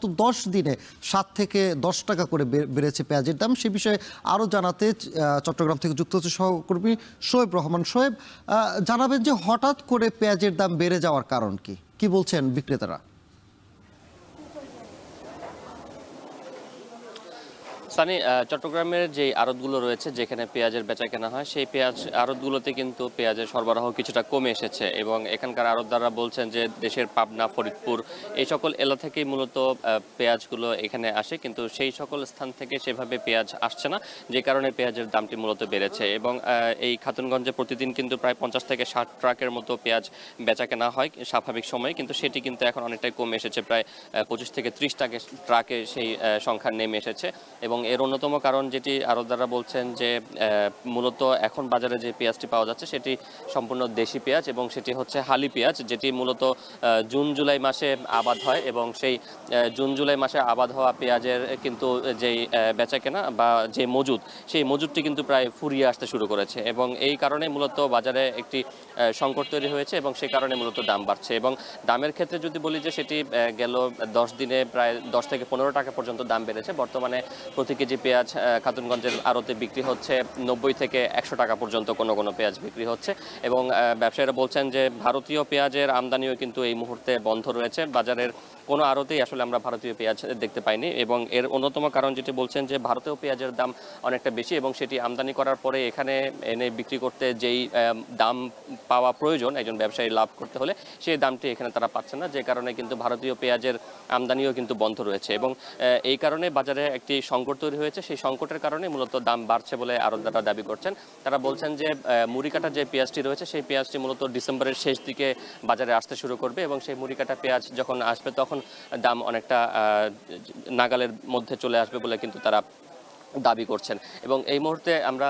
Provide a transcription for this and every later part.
গত 10 দিনে 7 থেকে 10 টাকা করে বেড়েছে পেঁয়াজের দাম। সে বিষয়ে আরও জানাতে চট্টগ্রাম থেকে যুক্ত হচ্ছে সহকর্মী শোয়েব রহমান। শোয়েব, জানাবেন যে হঠাৎ করে পেঁয়াজের দাম বেড়ে যাওয়ার কারণ কি বলছেন বিক্রেতারা? সানি, চট্টগ্রামের যে আড়তগুলো রয়েছে যেখানে পেঁয়াজের বেচা কেনা হয়, সেই পেঁয়াজ আড়তগুলোতে কিন্তু পেঁয়াজের সরবরাহ কিছুটা কমে এসেছে এবং এখানকার আড়তদাররা বলছেন যে দেশের পাবনা, ফরিদপুর এই সকল এলাকা থেকেই মূলত পেঁয়াজগুলো এখানে আসে, কিন্তু সেই সকল স্থান থেকে সেভাবে পেঁয়াজ আসছে না, যে কারণে পেঁয়াজের দামটি মূলত বেড়েছে। এবং এই খাতুনগঞ্জে প্রতিদিন কিন্তু প্রায় 50 থেকে 60 ট্রাকের মতো পেঁয়াজ বেচা কেনা হয় স্বাভাবিক সময়ে, কিন্তু সেটি কিন্তু এখন অনেকটাই কমে এসেছে, প্রায় 25 থেকে 30 ট্রাকে সেই সংখ্যা নেমে এসেছে। এবং এর অন্যতম কারণ যেটি আড়তদাররা বলছেন যে মূলত এখন বাজারে যে পেঁয়াজটি পাওয়া যাচ্ছে সেটি সম্পূর্ণ দেশি পেঁয়াজ এবং সেটি হচ্ছে হালি পেঁয়াজ, যেটি মূলত জুন জুলাই মাসে আবাদ হয় এবং সেই জুন জুলাই মাসে আবাদ হওয়া পেঁয়াজের কিন্তু যেই বেচাকেনা বা যে মজুদ, সেই মজুদটি কিন্তু প্রায় ফুরিয়ে আসতে শুরু করেছে এবং এই কারণে মূলত বাজারে একটি সংকট তৈরি হয়েছে এবং সেই কারণে মূলত দাম বাড়ছে। এবং দামের ক্ষেত্রে যদি বলি যে সেটি গেল 10 দিনে প্রায় 10 থেকে 15 টাকা পর্যন্ত দাম বেড়েছে। বর্তমানে প্রতি কেজি পেঁয়াজ খাতুনগঞ্জের আড়তে বিক্রি হচ্ছে 90 থেকে 100 টাকা পর্যন্ত কোনো পেঁয়াজ বিক্রি হচ্ছে। এবং ব্যবসায়ীরা বলছেন যে ভারতীয় পেঁয়াজের আমদানিও কিন্তু এই মুহূর্তে বন্ধ রয়েছে। বাজারের কোনো আড়তেই আসলে আমরা ভারতীয় পেঁয়াজ দেখতে পাইনি এবং এর অন্যতম কারণ যেটি বলছেন যে ভারতীয় পেঁয়াজের দাম অনেকটা বেশি এবং সেটি আমদানি করার পরে এখানে এনে বিক্রি করতে যেই দাম পাওয়া প্রয়োজন একজন ব্যবসায়ী লাভ করতে হলে, সেই দামটি এখানে তারা পাচ্ছে না, যে কারণে কিন্তু ভারতীয় পেঁয়াজের আমদানিও কিন্তু বন্ধ রয়েছে। এবং এই কারণে বাজারে একটি সংকট তৈরি হয়েছে। সেই সংকটের কারণে মূলত দাম বাড়ছে বলে আড়তদাররা দাবি করছেন। তারা বলছেন যে মুড়িকাটা যে পেঁয়াজটি রয়েছে সেই পেঁয়াজটি মূলত ডিসেম্বরের শেষ দিকে বাজারে আসতে শুরু করবে এবং সেই মুড়িকাটা পেঁয়াজ যখন আসবে তখন দাম অনেকটা নাগালের মধ্যে চলে আসবে বলে কিন্তু তারা দাবি করছেন। এবং এই মুহূর্তে আমরা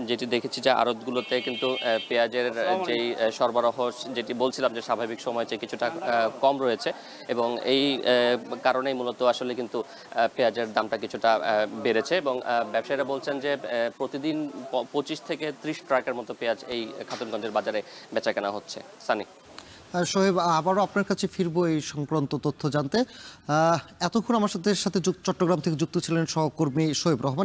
যেটি দেখেছি যে আড়তগুলোতে কিন্তু পেঁয়াজের যেই সরবরাহ, যেটি বলছিলাম যে স্বাভাবিক সময় চেয়ে কিছুটা কম রয়েছে এবং এই কারণেই মূলত আসলে কিন্তু পেঁয়াজের দামটা কিছুটা বেড়েছে। এবং ব্যবসায়ীরা বলছেন যে প্রতিদিন 25 থেকে 30 ট্রাকের মতো পেঁয়াজ এই খাতুনগঞ্জের বাজারে বেচাকেনা হচ্ছে। সানি, শোয়েব, আবারও আপনার কাছে ফিরবো এই সংক্রান্ত তথ্য জানতে। এতক্ষণ আমার সাথে চট্টগ্রাম থেকে যুক্ত ছিলেন সহকর্মী শোয়েব রহমান।